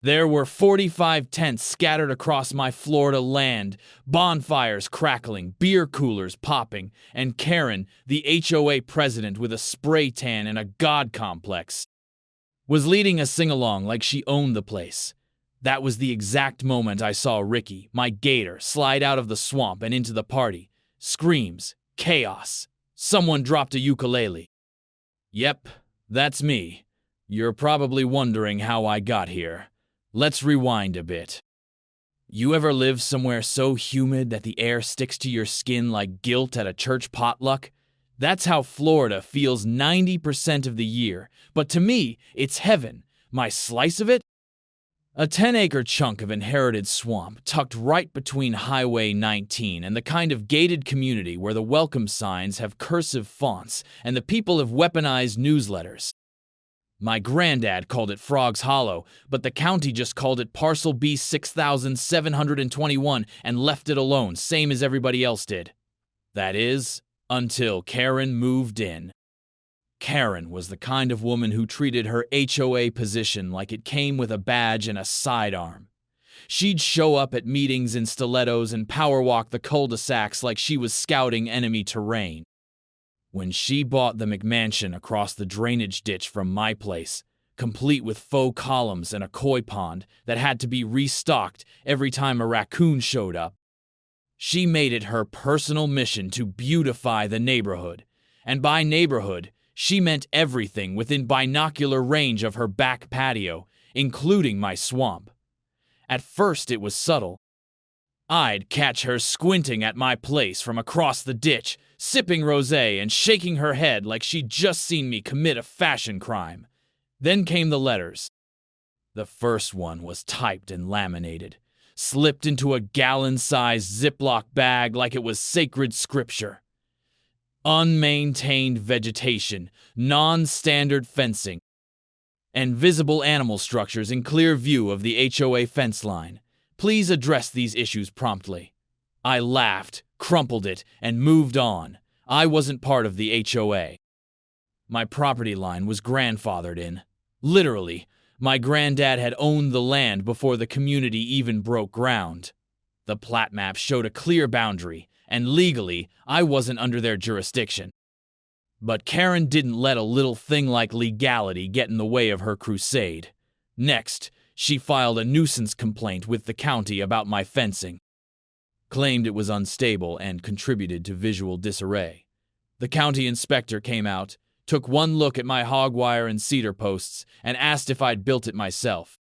There were 45 tents scattered across my Florida land, bonfires crackling, beer coolers popping, and Karen, the HOA president with a spray tan and a god complex, was leading a sing-along like she owned the place. That was the exact moment I saw Ricky, my gator, slide out of the swamp and into the party. Screams, chaos. Someone dropped a ukulele. Yep, that's me. You're probably wondering how I got here. Let's rewind a bit. You ever live somewhere so humid that the air sticks to your skin like guilt at a church potluck? That's how Florida feels 90% of the year, but to me, it's heaven. My slice of it? A 10-acre chunk of inherited swamp tucked right between Highway 19 and the kind of gated community where the welcome signs have cursive fonts and the people have weaponized newsletters. My granddad called it Frog's Hollow, but the county just called it Parcel B 6721 and left it alone, same as everybody else did. That is, until Karen moved in. Karen was the kind of woman who treated her HOA position like it came with a badge and a sidearm. She'd show up at meetings in stilettos and power walk the cul-de-sacs like she was scouting enemy terrain. When she bought the McMansion across the drainage ditch from my place, complete with faux columns and a koi pond that had to be restocked every time a raccoon showed up, she made it her personal mission to beautify the neighborhood. And by neighborhood, she meant everything within binocular range of her back patio, including my swamp. At first it was subtle. I'd catch her squinting at my place from across the ditch, sipping rosé and shaking her head like she'd just seen me commit a fashion crime. Then came the letters. The first one was typed and laminated, slipped into a gallon-sized Ziploc bag like it was sacred scripture. Unmaintained vegetation, non-standard fencing, and visible animal structures in clear view of the HOA fence line. Please address these issues promptly. I laughed, crumpled it, and moved on. I wasn't part of the HOA. My property line was grandfathered in. Literally, my granddad had owned the land before the community even broke ground. The plat map showed a clear boundary, and legally, I wasn't under their jurisdiction. But Karen didn't let a little thing like legality get in the way of her crusade. Next, she filed a nuisance complaint with the county about my fencing. Claimed it was unstable and contributed to visual disarray. The county inspector came out, took one look at my hog wire and cedar posts, and asked if I'd built it myself.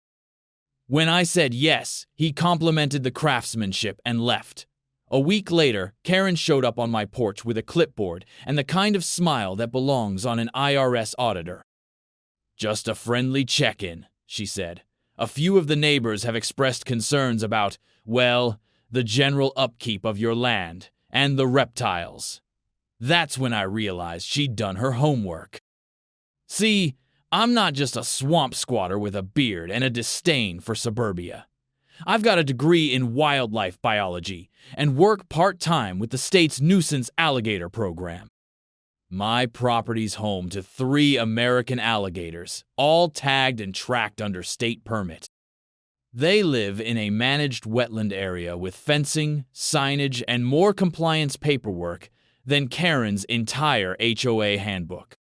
When I said yes, he complimented the craftsmanship and left. A week later, Karen showed up on my porch with a clipboard and the kind of smile that belongs on an IRS auditor. "Just a friendly check-in," she said. "A few of the neighbors have expressed concerns about, well, the general upkeep of your land and the reptiles." That's when I realized she'd done her homework. See, I'm not just a swamp squatter with a beard and a disdain for suburbia. I've got a degree in wildlife biology and work part-time with the state's nuisance alligator program. My property's home to 3 American alligators, all tagged and tracked under state permit. They live in a managed wetland area with fencing, signage, and more compliance paperwork than Karen's entire HOA handbook.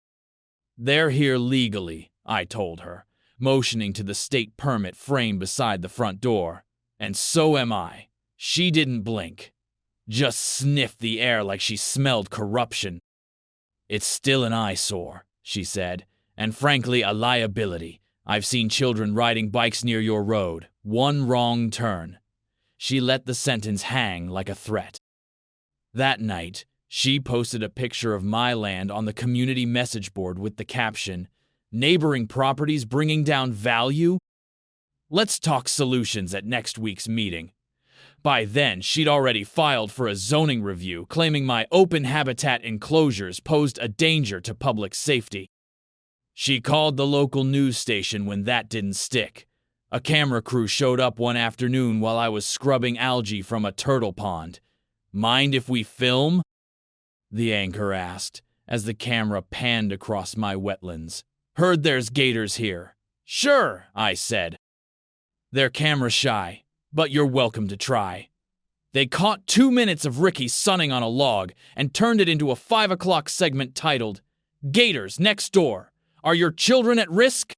"They're here legally," I told her, motioning to the state permit frame beside the front door. "And so am I." She didn't blink. Just sniffed the air like she smelled corruption. "It's still an eyesore," she said, "and frankly a liability. I've seen children riding bikes near your road. One wrong turn." She let the sentence hang like a threat. That night, she posted a picture of my land on the community message board with the caption, "Neighboring properties bringing down value? Let's talk solutions at next week's meeting." By then, she'd already filed for a zoning review, claiming my open habitat enclosures posed a danger to public safety. She called the local news station when that didn't stick. A camera crew showed up one afternoon while I was scrubbing algae from a turtle pond. "Mind if we film?" the anchor asked, as the camera panned across my wetlands. "Heard there's gators here." "Sure," I said. They're camera shy, but you're welcome to try. They caught 2 minutes of Ricky sunning on a log and turned it into a 5 o'clock segment titled, "Gators Next Door. Are Your Children at Risk?"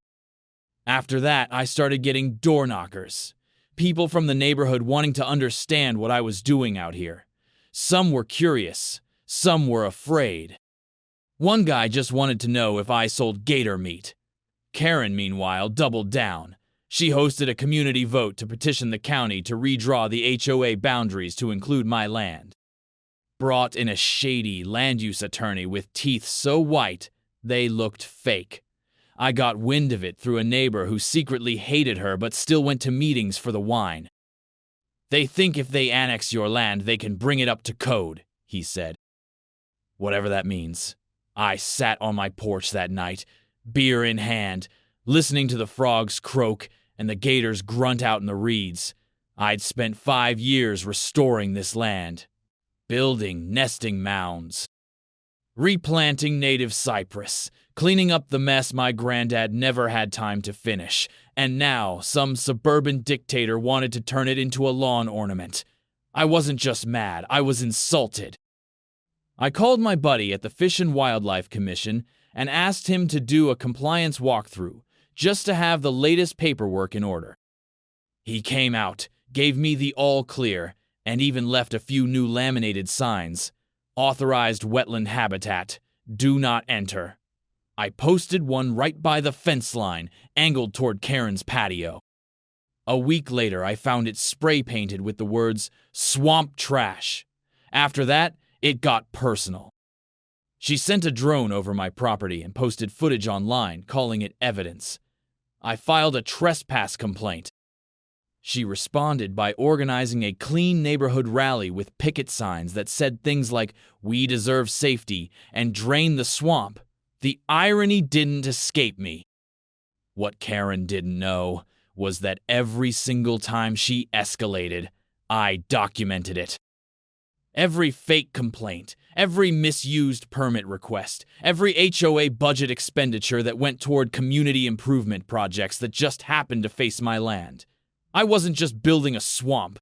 After that, I started getting door knockers. People from the neighborhood wanting to understand what I was doing out here. Some were curious, some were afraid. One guy just wanted to know if I sold gator meat. Karen, meanwhile, doubled down. She hosted a community vote to petition the county to redraw the HOA boundaries to include my land. Brought in a shady land use attorney with teeth so white they looked fake. I got wind of it through a neighbor who secretly hated her but still went to meetings for the wine. "They think if they annex your land, they can bring it up to code," he said. Whatever that means. I sat on my porch that night, beer in hand, listening to the frogs croak and the gators grunt out in the reeds. I'd spent 5 years restoring this land, building nesting mounds, replanting native cypress, cleaning up the mess my granddad never had time to finish, and now some suburban dictator wanted to turn it into a lawn ornament. I wasn't just mad, I was insulted. I called my buddy at the Fish and Wildlife Commission and asked him to do a compliance walkthrough, just to have the latest paperwork in order. He came out, gave me the all clear, and even left a few new laminated signs. Authorized wetland habitat, do not enter. I posted one right by the fence line, angled toward Karen's patio. A week later, I found it spray painted with the words, "Swamp Trash." After that, it got personal. She sent a drone over my property and posted footage online, calling it evidence. I filed a trespass complaint. She responded by organizing a clean neighborhood rally with picket signs that said things like, "We deserve safety," and "Drain the swamp." The irony didn't escape me. What Karen didn't know was that every single time she escalated, I documented it. Every fake complaint, every misused permit request, every HOA budget expenditure that went toward community improvement projects that just happened to face my land. I wasn't just building a swamp.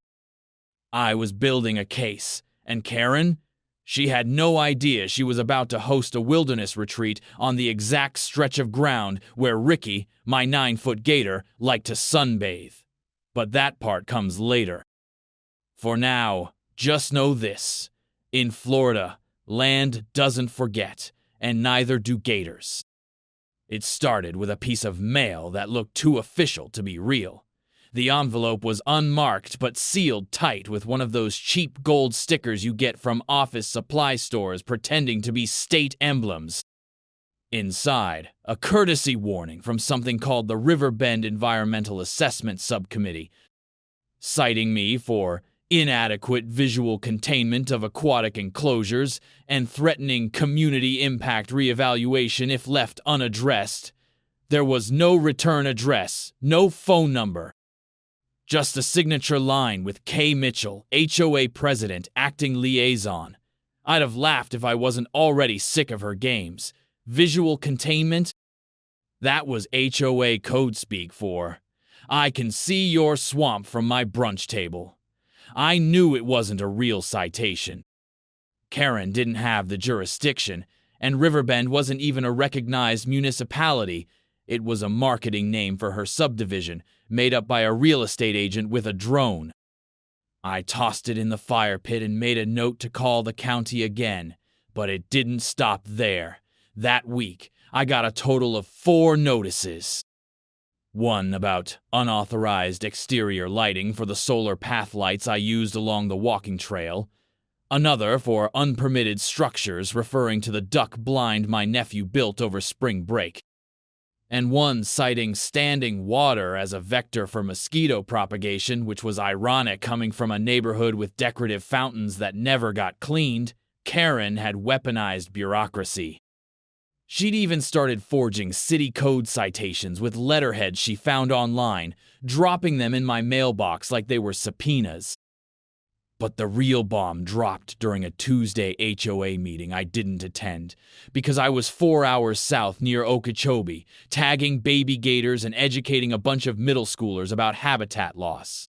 I was building a case. And Karen? She had no idea she was about to host a wilderness retreat on the exact stretch of ground where Ricky, my 9-foot gator, liked to sunbathe. But that part comes later. For now, just know this. In Florida, land doesn't forget, and neither do gators. It started with a piece of mail that looked too official to be real. The envelope was unmarked but sealed tight with one of those cheap gold stickers you get from office supply stores pretending to be state emblems. Inside, a courtesy warning from something called the Riverbend Environmental Assessment Subcommittee, citing me for inadequate visual containment of aquatic enclosures and threatening community impact reevaluation if left unaddressed. There was no return address, no phone number. Just a signature line with K. Mitchell, HOA President, Acting Liaison. I'd have laughed if I wasn't already sick of her games. Visual containment? That was HOA code speak for, "I can see your swamp from my brunch table." I knew it wasn't a real citation. Karen didn't have the jurisdiction, and Riverbend wasn't even a recognized municipality. It was a marketing name for her subdivision, made up by a real estate agent with a drone. I tossed it in the fire pit and made a note to call the county again, but it didn't stop there. That week, I got a total of 4 notices. One about unauthorized exterior lighting for the solar path lights I used along the walking trail. Another for unpermitted structures referring to the duck blind my nephew built over spring break. And one citing standing water as a vector for mosquito propagation, which was ironic coming from a neighborhood with decorative fountains that never got cleaned. Karen had weaponized bureaucracy. She'd even started forging city code citations with letterheads she found online, dropping them in my mailbox like they were subpoenas. But the real bomb dropped during a Tuesday HOA meeting I didn't attend because I was 4 hours south near Okeechobee, tagging baby gators and educating a bunch of middle schoolers about habitat loss.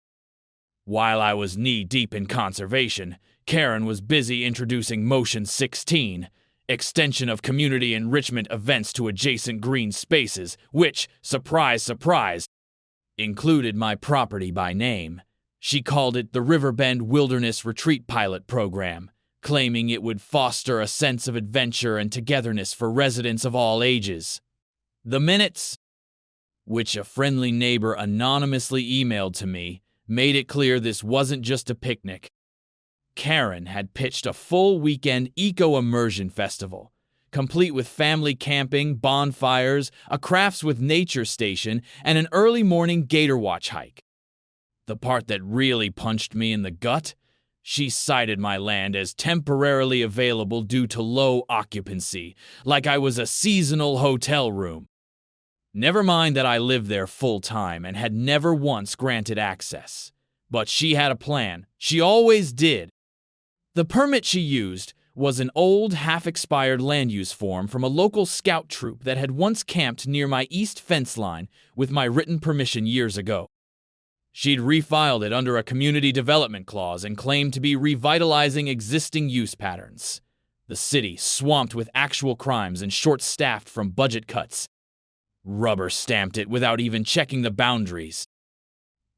While I was knee-deep in conservation, Karen was busy introducing Motion 16, extension of community enrichment events to adjacent green spaces, which, surprise, surprise, included my property by name. She called it the Riverbend Wilderness Retreat Pilot Program, claiming it would foster a sense of adventure and togetherness for residents of all ages. The minutes, which a friendly neighbor anonymously emailed to me, made it clear this wasn't just a picnic. Karen had pitched a full weekend eco-immersion festival, complete with family camping, bonfires, a crafts with nature station, and an early morning gator watch hike. The part that really punched me in the gut? She cited my land as temporarily available due to low occupancy, like I was a seasonal hotel room. Never mind that I lived there full-time and had never once granted access. But she had a plan. She always did. The permit she used was an old, half-expired land use form from a local scout troop that had once camped near my east fence line with my written permission years ago. She'd refiled it under a community development clause and claimed to be revitalizing existing use patterns. The city, swamped with actual crimes and short-staffed from budget cuts, rubber-stamped it without even checking the boundaries.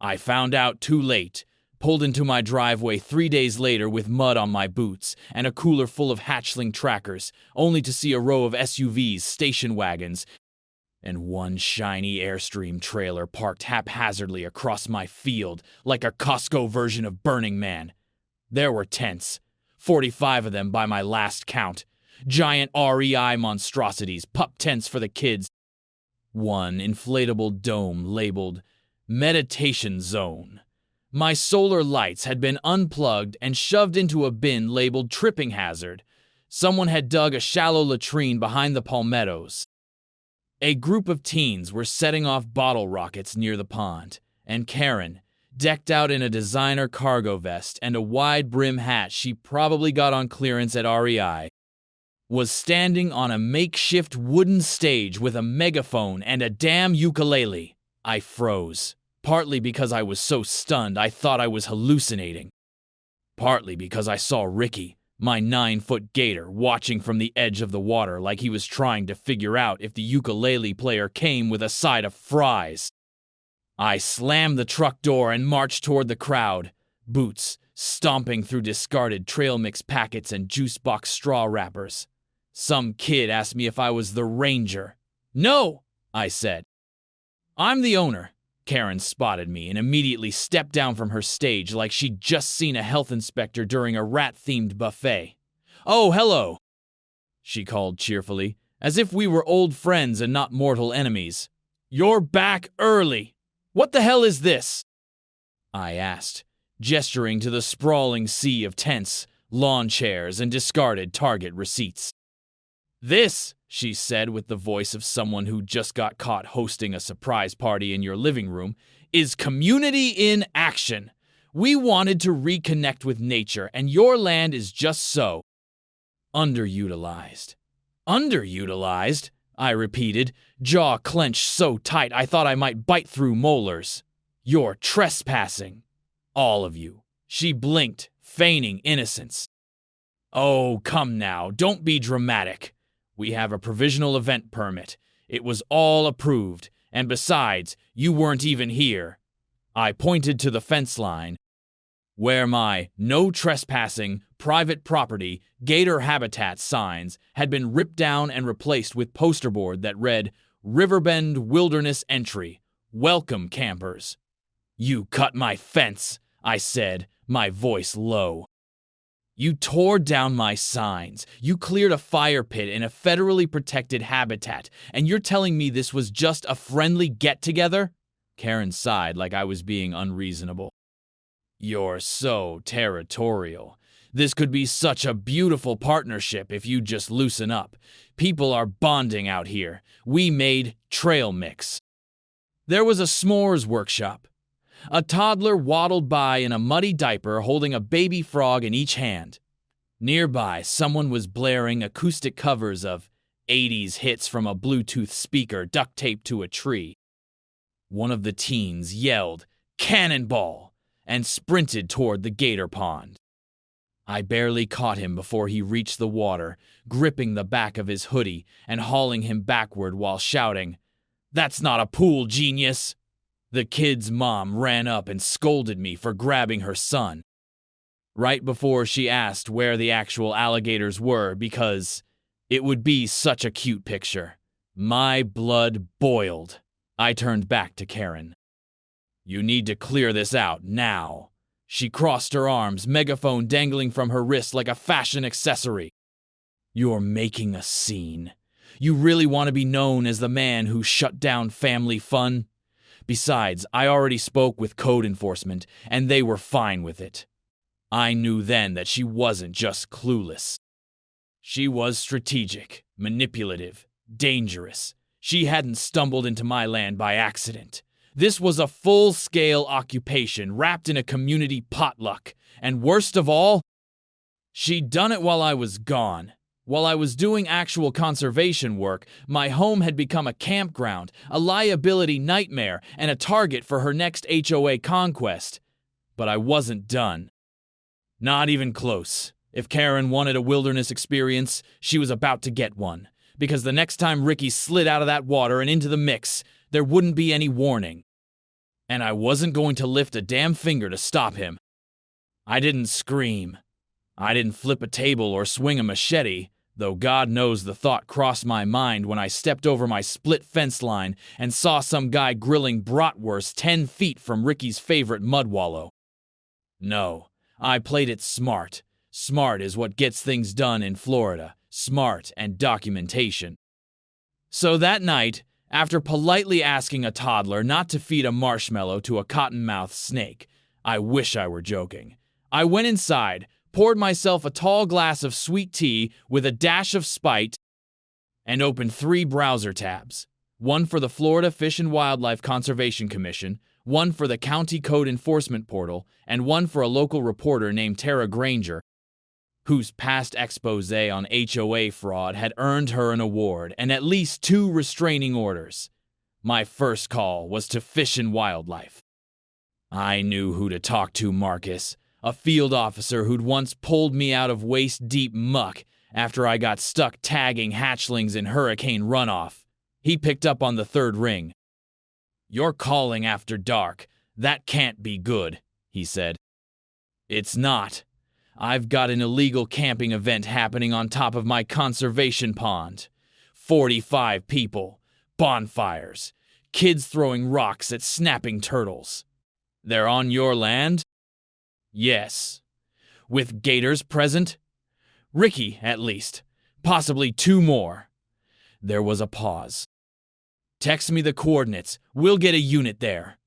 I found out too late, pulled into my driveway 3 days later with mud on my boots and a cooler full of hatchling trackers, only to see a row of SUVs, station wagons, and one shiny Airstream trailer parked haphazardly across my field like a Costco version of Burning Man. There were tents, 45 of them by my last count, giant REI monstrosities, pup tents for the kids, one inflatable dome labeled Meditation Zone. My solar lights had been unplugged and shoved into a bin labeled Tripping Hazard. Someone had dug a shallow latrine behind the palmettos. A group of teens were setting off bottle rockets near the pond, and Karen, decked out in a designer cargo vest and a wide-brim hat she probably got on clearance at REI, was standing on a makeshift wooden stage with a megaphone and a damn ukulele. I froze, partly because I was so stunned I thought I was hallucinating, partly because I saw Ricky, my 9-foot gator, watching from the edge of the water like he was trying to figure out if the ukulele player came with a side of fries. I slammed the truck door and marched toward the crowd, boots stomping through discarded trail mix packets and juice box straw wrappers. Some kid asked me if I was the ranger. "No," I said. "I'm the owner." Karen spotted me and immediately stepped down from her stage like she'd just seen a health inspector during a rat-themed buffet. "Oh, hello," she called cheerfully, as if we were old friends and not mortal enemies. "You're back early. What the hell is this?" I asked, gesturing to the sprawling sea of tents, lawn chairs, and discarded Target receipts. "This," she said with the voice of someone who just got caught hosting a surprise party in your living room, "is community in action. We wanted to reconnect with nature, and your land is just so underutilized." "Underutilized?" I repeated, jaw clenched so tight I thought I might bite through molars. "You're trespassing. All of you." She blinked, feigning innocence. "Oh, come now, don't be dramatic. We have a provisional event permit. It was all approved, and besides, you weren't even here." I pointed to the fence line, where my "No Trespassing, Private Property, Gator Habitat" signs had been ripped down and replaced with poster board that read, "Riverbend Wilderness Entry. Welcome, campers." "You cut my fence," I said, my voice low. "You tore down my signs. You cleared a fire pit in a federally protected habitat, and you're telling me this was just a friendly get-together?" Karen sighed like I was being unreasonable. "You're so territorial. This could be such a beautiful partnership if you just loosen up. People are bonding out here. We made trail mix. There was a s'mores workshop. A toddler waddled by in a muddy diaper holding a baby frog in each hand. Nearby, someone was blaring acoustic covers of 80s hits from a Bluetooth speaker duct taped to a tree. One of the teens yelled, "Cannonball!" and sprinted toward the gator pond. I barely caught him before he reached the water, gripping the back of his hoodie and hauling him backward while shouting, "That's not a pool, genius!" The kid's mom ran up and scolded me for grabbing her son, right before she asked where the actual alligators were because it would be such a cute picture. My blood boiled. I turned back to Karen. "You need to clear this out now." She crossed her arms, megaphone dangling from her wrist like a fashion accessory. "You're making a scene. You really want to be known as the man who shut down family fun? Besides, I already spoke with code enforcement, and they were fine with it." I knew then that she wasn't just clueless. She was strategic, manipulative, dangerous. She hadn't stumbled into my land by accident. This was a full-scale occupation wrapped in a community potluck, and worst of all, she'd done it while I was gone. While I was doing actual conservation work, my home had become a campground, a liability nightmare, and a target for her next HOA conquest. But I wasn't done. Not even close. If Karen wanted a wilderness experience, she was about to get one. Because the next time Ricky slid out of that water and into the mix, there wouldn't be any warning. And I wasn't going to lift a damn finger to stop him. I didn't scream. I didn't flip a table or swing a machete, though God knows the thought crossed my mind when I stepped over my split fence line and saw some guy grilling bratwurst 10 feet from Ricky's favorite mud wallow. No, I played it smart. Smart is what gets things done in Florida. Smart and documentation. So that night, after politely asking a toddler not to feed a marshmallow to a cottonmouth snake, I wish I were joking, I went inside, poured myself a tall glass of sweet tea with a dash of spite, and opened 3 browser tabs. One for the Florida Fish and Wildlife Conservation Commission, one for the County Code Enforcement Portal, and one for a local reporter named Tara Granger, whose past expose on HOA fraud had earned her an award and at least 2 restraining orders. My first call was to Fish and Wildlife. I knew who to talk to, Marcus, a field officer who'd once pulled me out of waist-deep muck after I got stuck tagging hatchlings in hurricane runoff. He picked up on the 3rd ring. "You're calling after dark. That can't be good," he said. "It's not. I've got an illegal camping event happening on top of my conservation pond. 45 people, bonfires, kids throwing rocks at snapping turtles. They're on your land?" "Yes." "With gators present?" "Ricky, at least. Possibly 2 more." There was a pause. "Text me the coordinates. We'll get a unit there."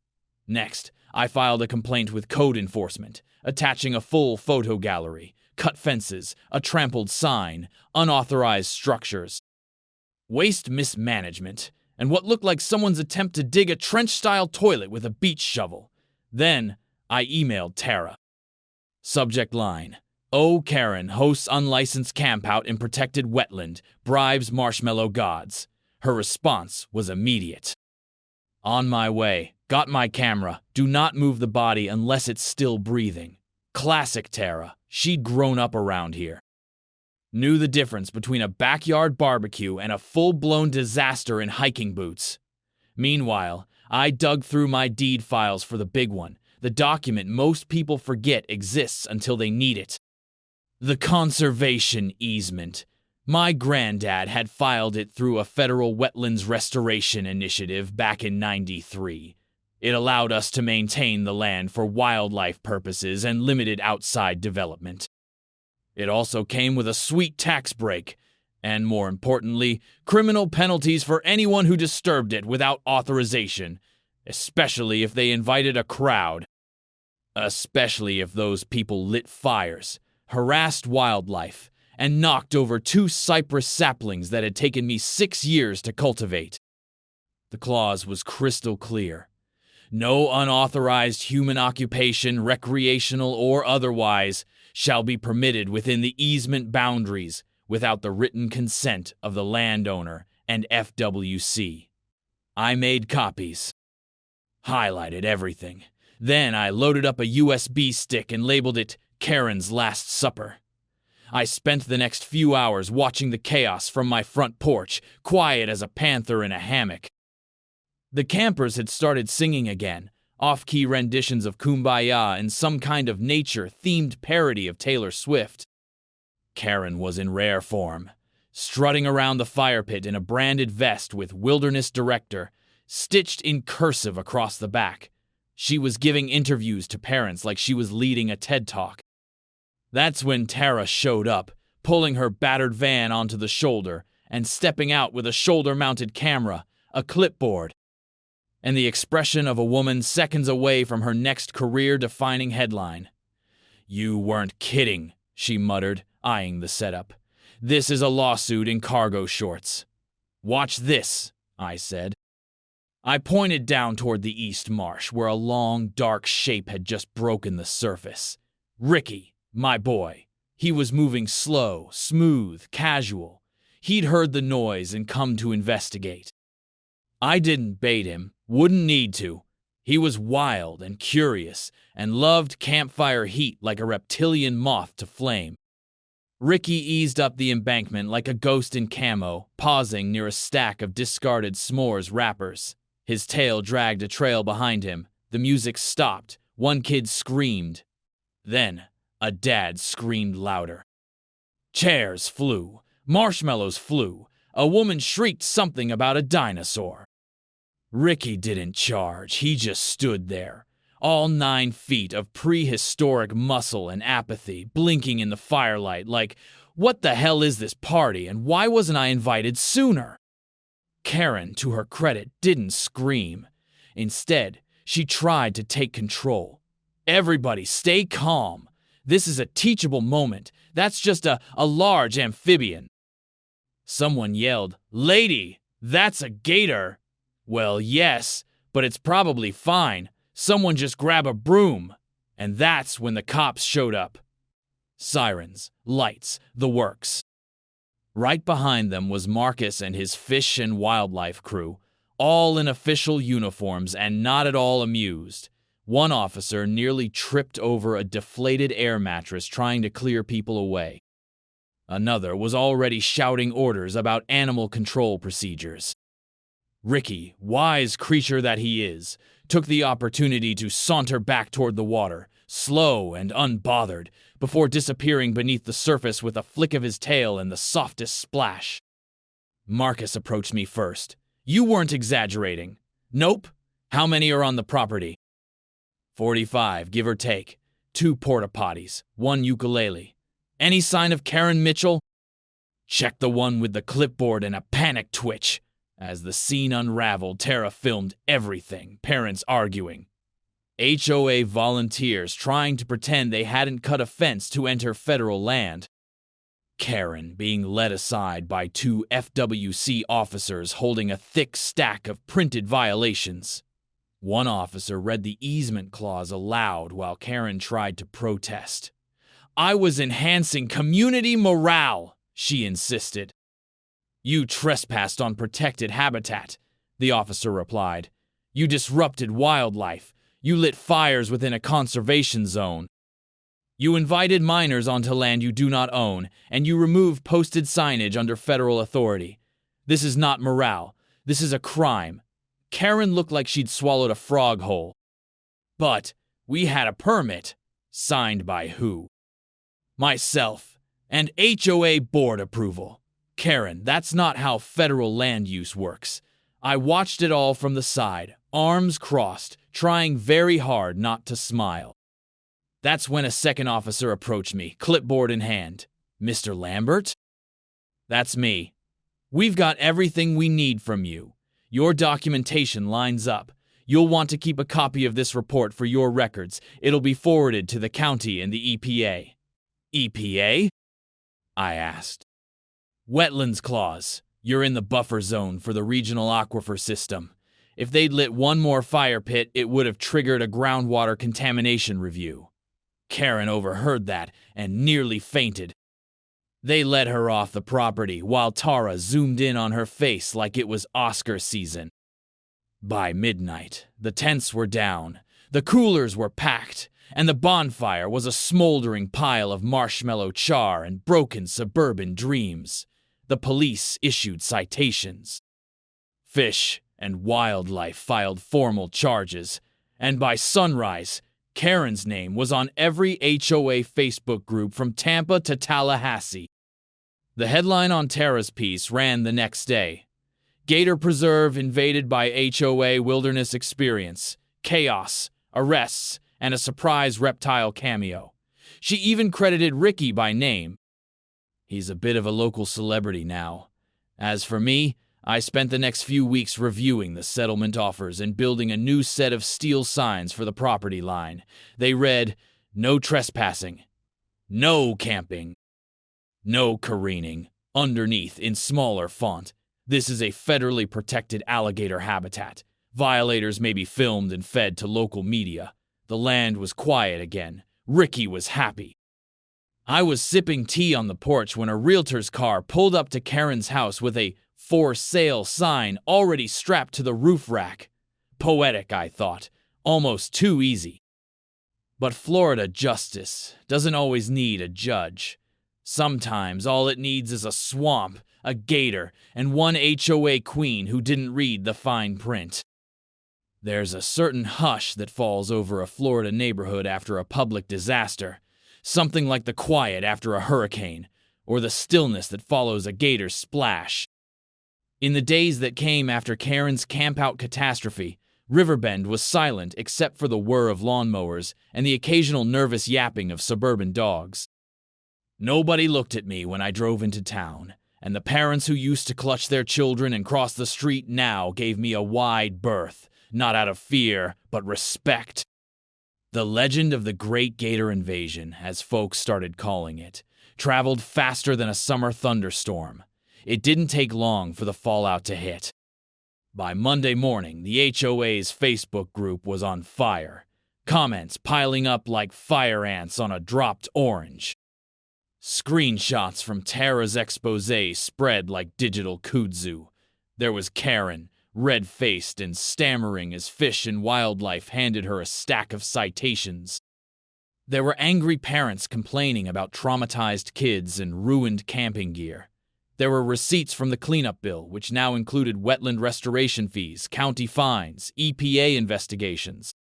Next, I filed a complaint with code enforcement, attaching a full photo gallery, cut fences, a trampled sign, unauthorized structures, waste mismanagement, and what looked like someone's attempt to dig a trench-style toilet with a beach shovel. Then, I emailed Tara. Subject line: "Oh, Karen hosts unlicensed campout in protected wetland, bribes marshmallow gods." Her response was immediate. "On my way. Got my camera. Do not move the body unless it's still breathing." Classic Tara. She'd grown up around here. Knew the difference between a backyard barbecue and a full-blown disaster in hiking boots. Meanwhile, I dug through my deed files for the big one, the document most people forget exists until they need it. The conservation easement. My granddad had filed it through a federal wetlands restoration initiative back in '93. It allowed us to maintain the land for wildlife purposes and limited outside development. It also came with a sweet tax break, and more importantly, criminal penalties for anyone who disturbed it without authorization, especially if they invited a crowd. Especially if those people lit fires, harassed wildlife, and knocked over 2 cypress saplings that had taken me 6 years to cultivate. The clause was crystal clear. No unauthorized human occupation, recreational or otherwise, shall be permitted within the easement boundaries without the written consent of the landowner and FWC. I made copies, highlighted everything. Then I loaded up a USB stick and labeled it Karen's Last Supper. I spent the next few hours watching the chaos from my front porch, quiet as a panther in a hammock. The campers had started singing again, off-key renditions of Kumbaya and some kind of nature-themed parody of Taylor Swift. Karen was in rare form, strutting around the fire pit in a branded vest with Wilderness Director stitched in cursive across the back. She was giving interviews to parents like she was leading a TED Talk. That's when Tara showed up, pulling her battered van onto the shoulder and stepping out with a shoulder-mounted camera, a clipboard, and the expression of a woman seconds away from her next career-defining headline. "You weren't kidding," she muttered, eyeing the setup. "This is a lawsuit in cargo shorts." "Watch this," I said. I pointed down toward the East Marsh, where a long, dark shape had just broken the surface. Ricky, my boy. He was moving slow, smooth, casual. He'd heard the noise and come to investigate. I didn't bait him, wouldn't need to. He was wild and curious, and loved campfire heat like a reptilian moth to flame. Ricky eased up the embankment like a ghost in camo, pausing near a stack of discarded s'mores wrappers. His tail dragged a trail behind him. The music stopped. One kid screamed. Then, a dad screamed louder. Chairs flew. Marshmallows flew. A woman shrieked something about a dinosaur. Ricky didn't charge. He just stood there. All 9 feet of prehistoric muscle and apathy, blinking in the firelight like, what the hell is this party and why wasn't I invited sooner? Karen, to her credit, didn't scream. Instead, she tried to take control. Everybody, stay calm. This is a teachable moment. That's just a large amphibian. Someone yelled, "Lady, that's a gator." Well, yes, but it's probably fine. Someone just grab a broom. And that's when the cops showed up. Sirens, lights, the works. Right behind them was Marcus and his fish and wildlife crew, all in official uniforms and not at all amused. One officer nearly tripped over a deflated air mattress trying to clear people away. Another was already shouting orders about animal control procedures. Ricky, wise creature that he is, took the opportunity to saunter back toward the water, slow and unbothered, before disappearing beneath the surface with a flick of his tail and the softest splash. Marcus approached me first. "You weren't exaggerating." "Nope. How many are on the property?" 45, give or take. 2 porta potties, 1 ukulele. "Any sign of Karen Mitchell?" Check the one with the clipboard and a panic twitch. As the scene unraveled, Tara filmed everything, parents arguing. HOA volunteers trying to pretend they hadn't cut a fence to enter federal land. Karen being led aside by 2 FWC officers holding a thick stack of printed violations. One officer read the easement clause aloud while Karen tried to protest. "I was enhancing community morale," she insisted. "You trespassed on protected habitat," the officer replied. "You disrupted wildlife. You lit fires within a conservation zone. You invited minors onto land you do not own, and you removed posted signage under federal authority. This is not morale. This is a crime." Karen looked like she'd swallowed a frog whole. "But we had a permit." "Signed by who?" "Myself. And HOA board approval." "Karen, that's not how federal land use works." I watched it all from the side, arms crossed, trying very hard not to smile. That's when a second officer approached me, clipboard in hand. "Mr. Lambert?" "That's me. We've got everything we need from you. Your documentation lines up. You'll want to keep a copy of this report for your records. It'll be forwarded to the county and the EPA." "EPA?" I asked. "Wetlands clause. You're in the buffer zone for the regional aquifer system. If they'd lit one more fire pit, it would have triggered a groundwater contamination review. Karen overheard that and nearly fainted. They led her off the property while Tara zoomed in on her face like it was Oscar season. By midnight, the tents were down, the coolers were packed, and the bonfire was a smoldering pile of marshmallow char and broken suburban dreams. The police issued citations. Fish and Wildlife filed formal charges, and by sunrise, Karen's name was on every HOA Facebook group from Tampa to Tallahassee. The headline on Tara's piece ran the next day: Gator Preserve invaded by HOA Wilderness Experience, chaos, arrests, and a surprise reptile cameo. She even credited Ricky by name. He's a bit of a local celebrity now. As for me, I spent the next few weeks reviewing the settlement offers and building a new set of steel signs for the property line. They read, "No trespassing," "No camping," "No careening," underneath in smaller font. "This is a federally protected alligator habitat. Violators may be filmed and fed to local media." The land was quiet again. Ricky was happy. I was sipping tea on the porch when a realtor's car pulled up to Karen's house with a "For Sale" sign already strapped to the roof rack. Poetic, I thought. Almost too easy. But Florida justice doesn't always need a judge. Sometimes all it needs is a swamp, a gator, and one HOA queen who didn't read the fine print. There's a certain hush that falls over a Florida neighborhood after a public disaster, something like the quiet after a hurricane, or the stillness that follows a gator's splash. In the days that came after Karen's campout catastrophe, Riverbend was silent except for the whir of lawnmowers and the occasional nervous yapping of suburban dogs. Nobody looked at me when I drove into town, and the parents who used to clutch their children and cross the street now gave me a wide berth, not out of fear, but respect. The legend of the Great Gator Invasion, as folks started calling it, traveled faster than a summer thunderstorm. It didn't take long for the fallout to hit. By Monday morning, the HOA's Facebook group was on fire, comments piling up like fire ants on a dropped orange. Screenshots from Tara's expose spread like digital kudzu. There was Karen, red-faced and stammering as Fish and Wildlife handed her a stack of citations. There were angry parents complaining about traumatized kids and ruined camping gear. There were receipts from the cleanup bill, which now included wetland restoration fees, county fines, EPA investigations,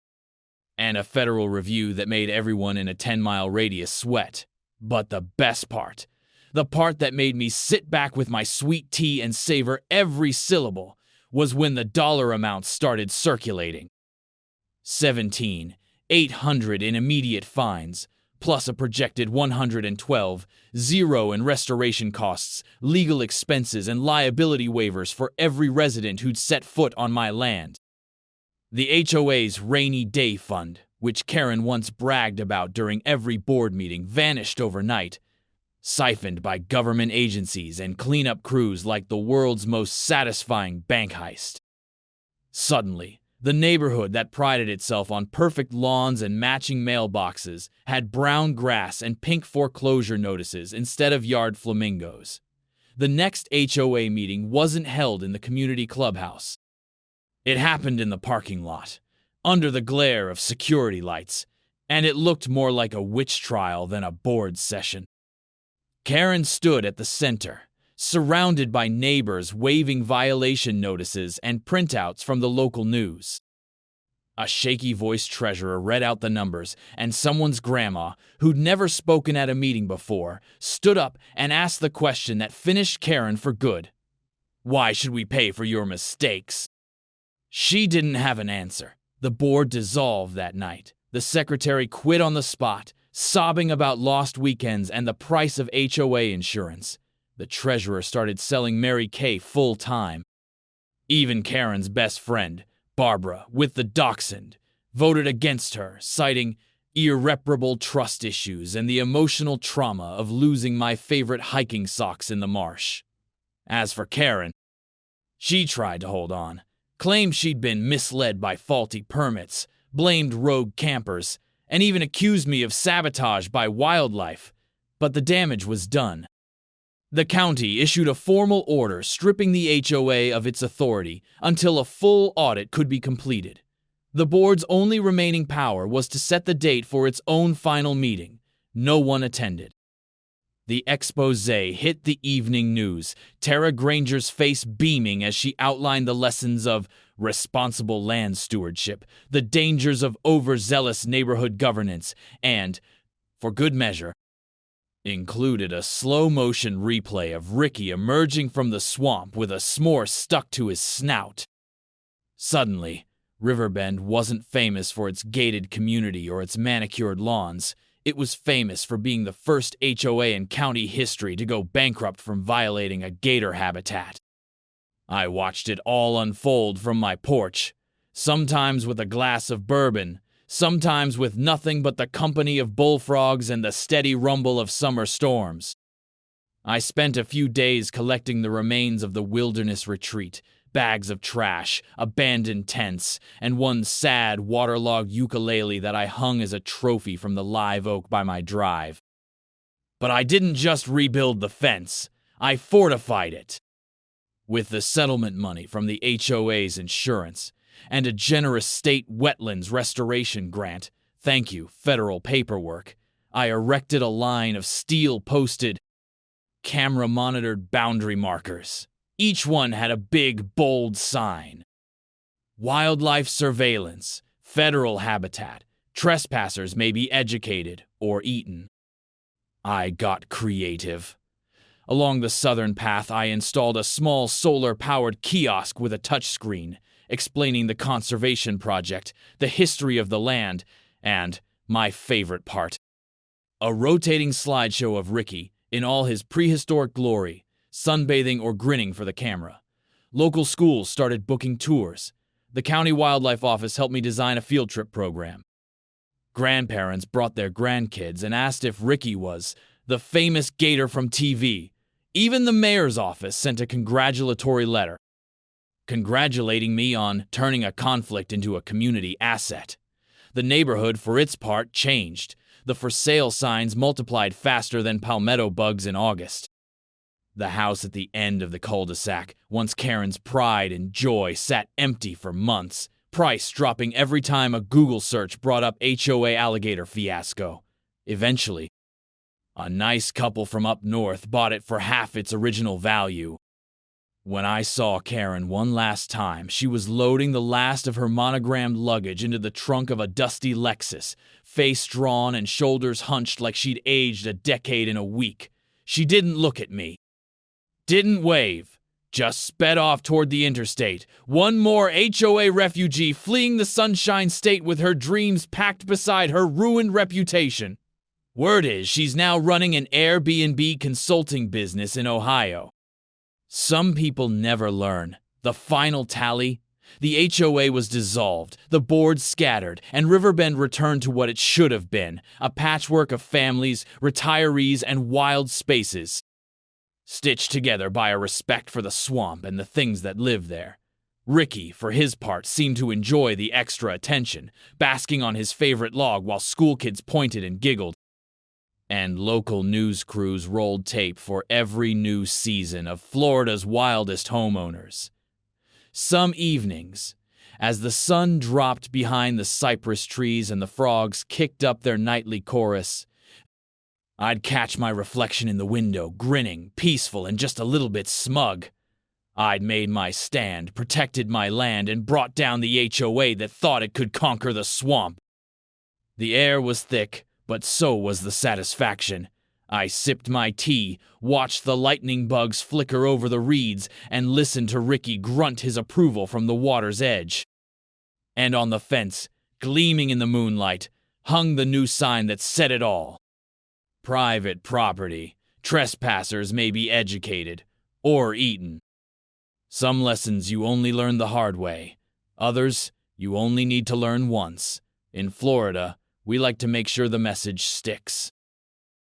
and a federal review that made everyone in a 10-mile radius sweat. But the best part, the part that made me sit back with my sweet tea and savor every syllable, was when the dollar amounts started circulating. 17,800 in immediate fines, plus a projected 112, zero in restoration costs, legal expenses, and liability waivers for every resident who'd set foot on my land. The HOA's rainy day fund, which Karen once bragged about during every board meeting, vanished overnight, siphoned by government agencies and cleanup crews like the world's most satisfying bank heist. Suddenly, the neighborhood that prided itself on perfect lawns and matching mailboxes had brown grass and pink foreclosure notices instead of yard flamingos. The next HOA meeting wasn't held in the community clubhouse. It happened in the parking lot, under the glare of security lights, and it looked more like a witch trial than a board session. Karen stood at the center, surrounded by neighbors waving violation notices and printouts from the local news. A shaky-voiced treasurer read out the numbers, and someone's grandma, who'd never spoken at a meeting before, stood up and asked the question that finished Karen for good. "Why should we pay for your mistakes?" She didn't have an answer. The board dissolved that night. The secretary quit on the spot, sobbing about lost weekends and the price of HOA insurance. The treasurer started selling Mary Kay full-time. Even Karen's best friend, Barbara, with the dachshund, voted against her, citing irreparable trust issues and the emotional trauma of losing my favorite hiking socks in the marsh. As for Karen, she tried to hold on, claimed she'd been misled by faulty permits, blamed rogue campers, and even accused me of sabotage by wildlife. But the damage was done. The county issued a formal order stripping the HOA of its authority until a full audit could be completed. The board's only remaining power was to set the date for its own final meeting. No one attended. The expose hit the evening news, Tara Granger's face beaming as she outlined the lessons of responsible land stewardship, the dangers of overzealous neighborhood governance, and, for good measure, included a slow-motion replay of Ricky emerging from the swamp with a s'more stuck to his snout. Suddenly, Riverbend wasn't famous for its gated community or its manicured lawns. It was famous for being the first HOA in county history to go bankrupt from violating a gator habitat. I watched it all unfold from my porch, sometimes with a glass of bourbon, sometimes with nothing but the company of bullfrogs and the steady rumble of summer storms. I spent a few days collecting the remains of the wilderness retreat, bags of trash, abandoned tents, and one sad, waterlogged ukulele that I hung as a trophy from the live oak by my drive. But I didn't just rebuild the fence, I fortified it. With the settlement money from the HOA's insurance, and a generous state wetlands restoration grant, thank you, federal paperwork, I erected a line of steel-posted, camera-monitored boundary markers. Each one had a big, bold sign. Wildlife surveillance, federal habitat, trespassers may be educated or eaten. I got creative. Along the southern path, I installed a small solar-powered kiosk with a touchscreen, explaining the conservation project, the history of the land, and, my favorite part, a rotating slideshow of Ricky in all his prehistoric glory, sunbathing or grinning for the camera. Local schools started booking tours. The county wildlife office helped me design a field trip program. Grandparents brought their grandkids and asked if Ricky was the famous gator from TV. Even the mayor's office sent a congratulatory letter, congratulating me on turning a conflict into a community asset. The neighborhood, for its part, changed. The for sale signs multiplied faster than palmetto bugs in August. The house at the end of the cul-de-sac, once Karen's pride and joy, sat empty for months, price dropping every time a Google search brought up HOA alligator fiasco. Eventually, a nice couple from up north bought it for half its original value. When I saw Karen one last time, she was loading the last of her monogrammed luggage into the trunk of a dusty Lexus, face drawn and shoulders hunched like she'd aged a decade in a week. She didn't look at me, didn't wave, just sped off toward the interstate, one more HOA refugee fleeing the Sunshine State with her dreams packed beside her ruined reputation. Word is she's now running an Airbnb consulting business in Ohio. Some people never learn. The final tally? The HOA was dissolved, the board scattered, and Riverbend returned to what it should have been, a patchwork of families, retirees, and wild spaces, stitched together by a respect for the swamp and the things that live there. Ricky, for his part, seemed to enjoy the extra attention, basking on his favorite log while schoolkids pointed and giggled. And local news crews rolled tape for every new season of Florida's wildest homeowners. Some evenings, as the sun dropped behind the cypress trees and the frogs kicked up their nightly chorus, I'd catch my reflection in the window, grinning, peaceful, and just a little bit smug. I'd made my stand, protected my land, and brought down the HOA that thought it could conquer the swamp. The air was thick, but so was the satisfaction. I sipped my tea, watched the lightning bugs flicker over the reeds, and listened to Ricky grunt his approval from the water's edge. And on the fence, gleaming in the moonlight, hung the new sign that said it all. Private property. Trespassers may be educated or eaten. Some lessons you only learn the hard way. Others you only need to learn once. In Florida, we like to make sure the message sticks.